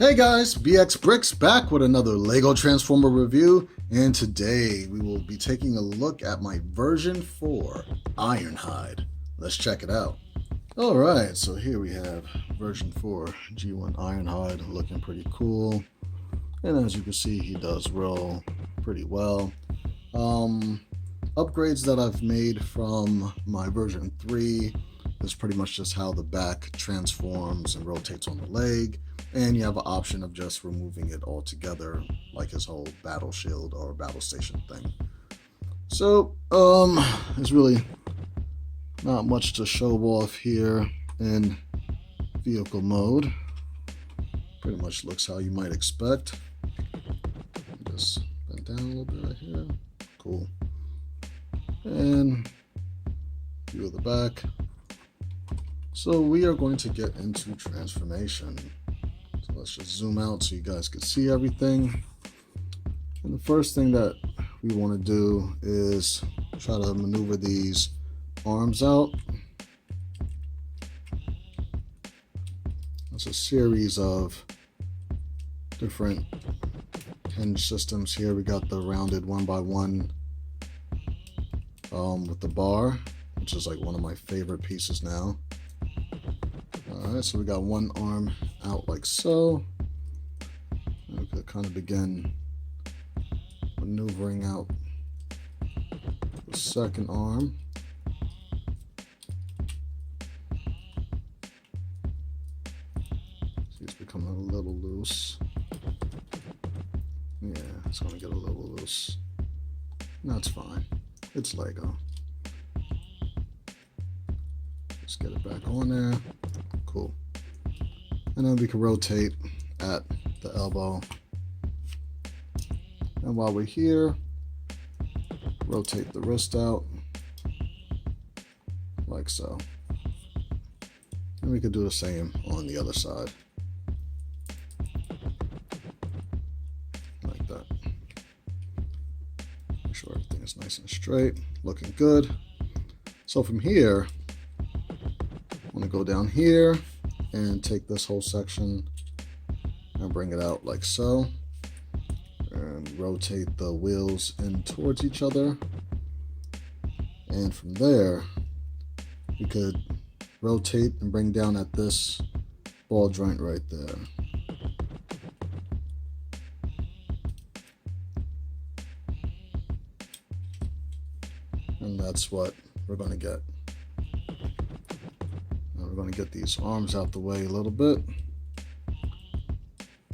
Hey guys, Brix back with another LEGO Transformer review, and today we will be taking a look at my version 4 Ironhide. Let's check it out. Alright, so here we have version 4 G1 Ironhide, looking pretty cool, and as you can see he does roll pretty well. Upgrades that I've made from my version 3 is pretty much just how the back transforms and rotates on the leg. And you have an option of just removing it altogether, like his whole battle shield or battle station thing. So, there's really not much to show off here in vehicle mode. Pretty much looks how you might expect. Just bend down a little bit right here. Cool. And view of the back. So we are going to get into transformation. So let's just zoom out so you guys can see everything. And the first thing that we want to do is try to maneuver these arms out. There's a series of different hinge systems here. We got the rounded 1x1 with the bar, which is like one of my favorite pieces now. Alright, so we got one arm out like so. And we could kind of begin maneuvering out the second arm. See, it's becoming a little loose. Yeah, it's going to get a little loose. That's fine. It's Lego. Just get it back on there. Cool. And then we can rotate at the elbow. And while we're here, rotate the wrist out like so. And we could do the same on the other side. Like that. Make sure everything is nice and straight, looking good. So from here, I'm going to go down here and take this whole section and bring it out like so, and rotate the wheels in towards each other. And from there we could rotate and bring down at this ball joint right there. And that's what we're going to get. We're going to get these arms out the way a little bit. Make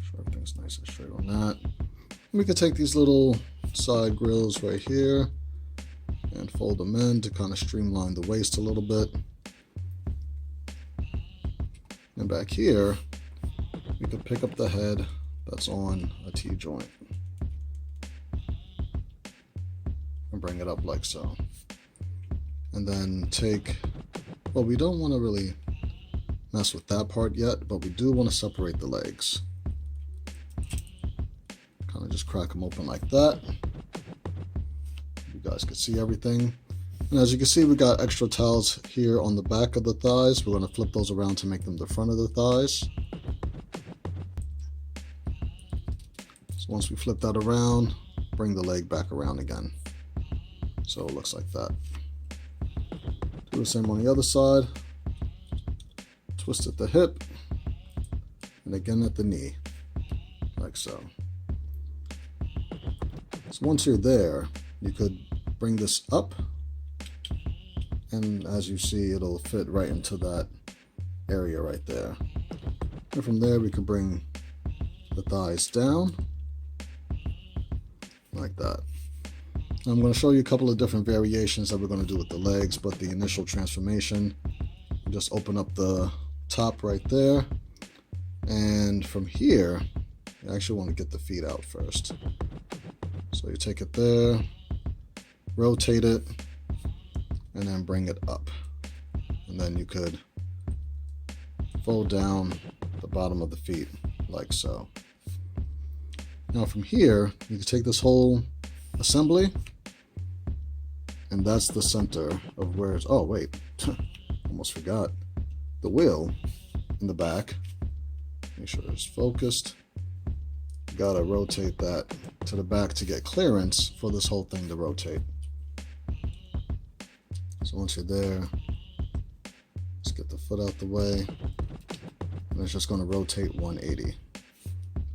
sure everything's nice and straight on that. We could take these little side grills right here and fold them in to kind of streamline the waist a little bit. And back here, we could pick up the head that's on a T-joint and bring it up like so. And then take, well, we don't want to really mess with that part yet, but we do want to separate the legs. Kind of just crack them open like that. You guys can see everything. And as you can see, we got extra towels here on the back of the thighs. We're going to flip those around to make them the front of the thighs. So once we flip that around, bring the leg back around again. So it looks like that. Do the same on the other side. Twist at the hip, and again at the knee, like so. So once you're there, you could bring this up, and as you see, it'll fit right into that area right there. And from there, we can bring the thighs down, like that. I'm going to show you a couple of different variations that we're going to do with the legs, but the initial transformation, just open up the top right there, and from here you actually want to get the feet out first. So you take it there, rotate it, and then bring it up, and then you could fold down the bottom of the feet like so. Now from here you can take this whole assembly, and that's the center of where it's, oh wait, almost forgot. The wheel in the back, make sure it's focused, gotta rotate that to the back to get clearance for this whole thing to rotate. So once you're there, let's get the foot out the way. And it's just going to rotate 180,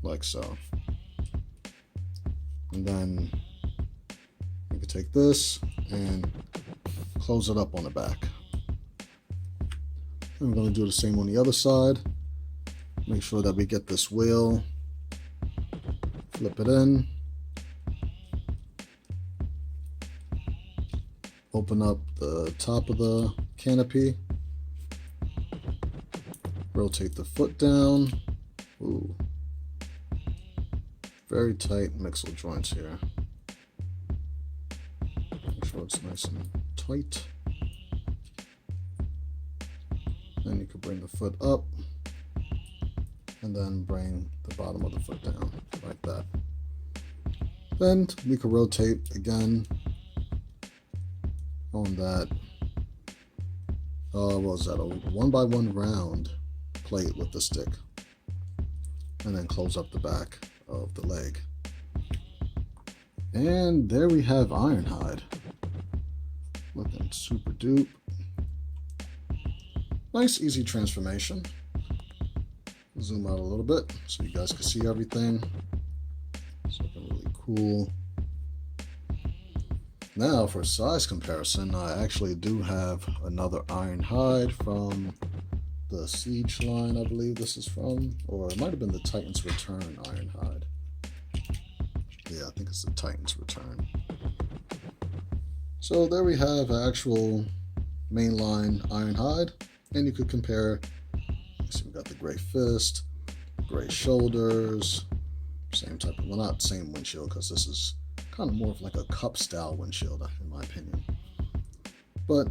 like so. And then you can take this and close it up on the back. And we're going to do the same on the other side. Make sure that we get this wheel, flip it in, open up the top of the canopy, rotate the foot down. Ooh, very tight mixel joints here. Make sure it's nice and tight. Then you can bring the foot up and then bring the bottom of the foot down like that. Then we can rotate again on that, what was that, a 1x1 round plate with the stick, and then close up the back of the leg. And there we have Ironhide, looking super dupe. Nice easy transformation. Zoom out a little bit so you guys can see everything. It's looking really cool. Now for size comparison, I actually do have another Ironhide from the Siege line, I believe this is from, or it might have been the Titan's Return Ironhide. Yeah, I think it's the Titan's Return. So there we have an actual mainline Ironhide, and you could compare. So we got the gray fist, gray shoulders, same type of, well, not same windshield, because this is kind of more of like a cup style windshield in my opinion. But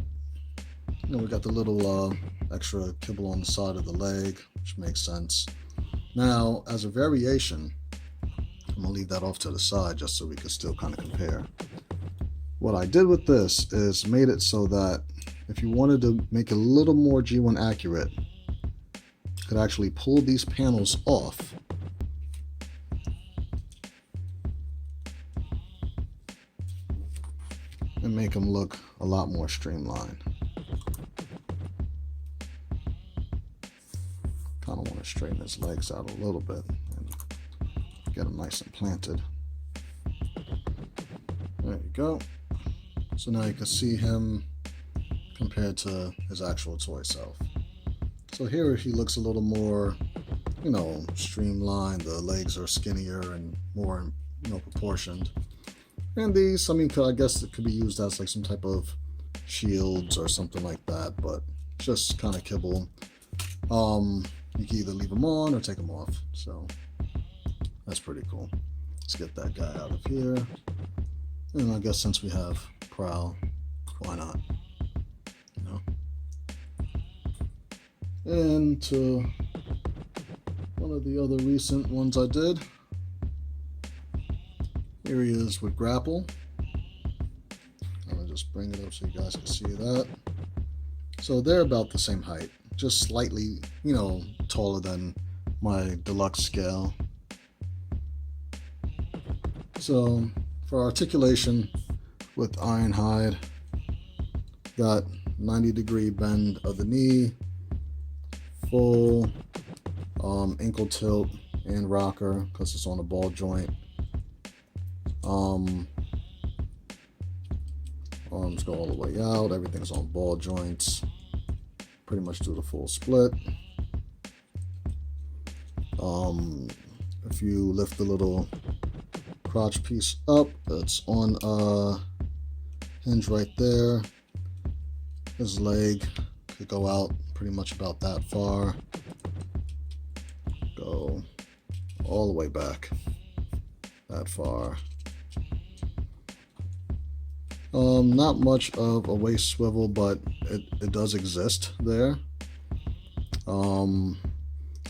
you know, we got the little extra kibble on the side of the leg, which makes sense. Now, as a variation, I'm gonna leave that off to the side just so we can still kind of compare. What I did with this is made it so that if you wanted to make it a little more G1 accurate, you could actually pull these panels off and make them look a lot more streamlined. Kind of want to straighten his legs out a little bit and get them nice and planted. There you go. So now you can see him compared to his actual toy self. So here he looks a little more, you know, streamlined. The legs are skinnier and more, you know, proportioned. And these, I mean, I guess it could be used as like some type of shields or something like that, but just kind of kibble. You can either leave them on or take them off. So that's pretty cool. Let's get that guy out of here. And I guess since we have Prowl, why not? You know? And to one of the other recent ones I did. Here he is with Grapple. I'm gonna just bring it up so you guys can see that. So they're about the same height, just slightly, you know, taller than my deluxe scale. So for articulation with Ironhide, got 90-degree bend of the knee, full ankle tilt and rocker because it's on a ball joint. Arms go all the way out, everything's on ball joints. Pretty much do the full split. If you lift the little crotch piece up, it's on a hinge right there. His leg could go out pretty much about that far. Go all the way back that far. Not much of a waist swivel, but it does exist there.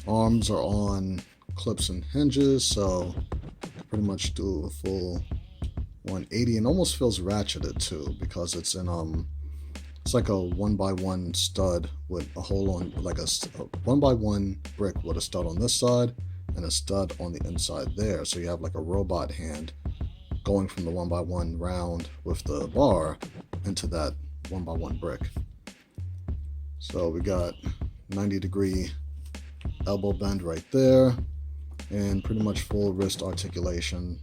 Arms are on clips and hinges, so pretty much do a full 180, and almost feels ratcheted too because it's in it's like a 1x1 stud with a hole on, like a 1x1 brick with a stud on this side and a stud on the inside there. So you have like a robot hand going from the 1x1 round with the bar into that 1x1 brick. So we got 90-degree elbow bend right there, and pretty much full wrist articulation,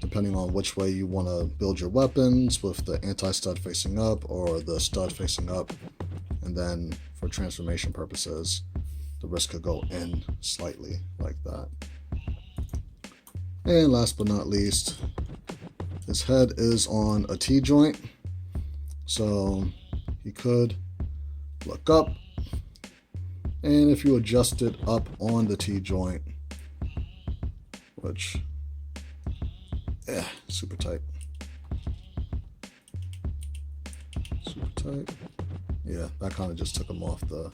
depending on which way you want to build your weapons, with the anti-stud facing up or the stud facing up. And then for transformation purposes, the wrist could go in slightly like that. And last but not least, his head is on a T-joint, so he could look up, and if you adjust it up on the T-joint, which, super tight. Super tight. Yeah, that kind of just took him off the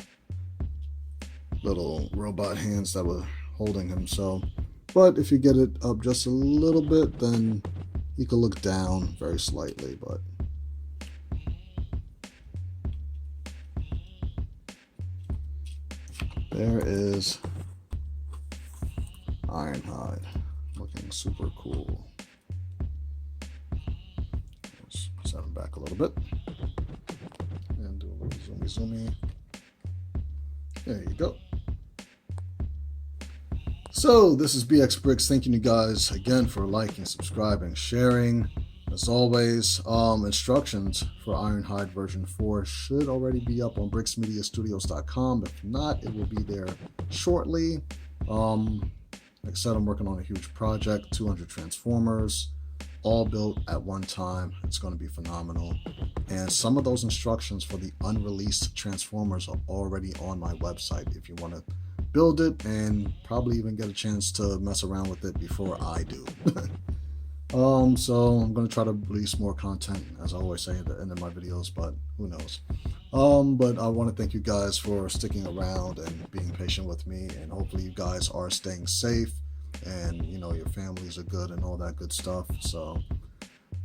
little robot hands that were holding him. So, but if you get it up just a little bit, then you can look down very slightly, but there is Ironhide, looking super cool. Let's set him back a little bit and do a little zoomy. There you go. So this is BX Brix, thanking you guys again for liking, subscribing, sharing. As always, instructions for Ironhide version 4 should already be up on brixmediastudios.com. If not, it will be there shortly. Like I said, I'm working on a huge project, 200 Transformers, all built at one time. It's going to be phenomenal. And some of those instructions for the unreleased Transformers are already on my website if you want to build it and probably even get a chance to mess around with it before I do. So I'm going to try to release more content, as I always say at the end of my videos, but who knows. But I want to thank you guys for sticking around and being patient with me, and hopefully you guys are staying safe and, you know, your families are good and all that good stuff. So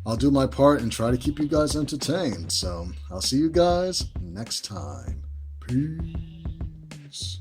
I'll do my part and try to keep you guys entertained. So I'll see you guys next time. Peace.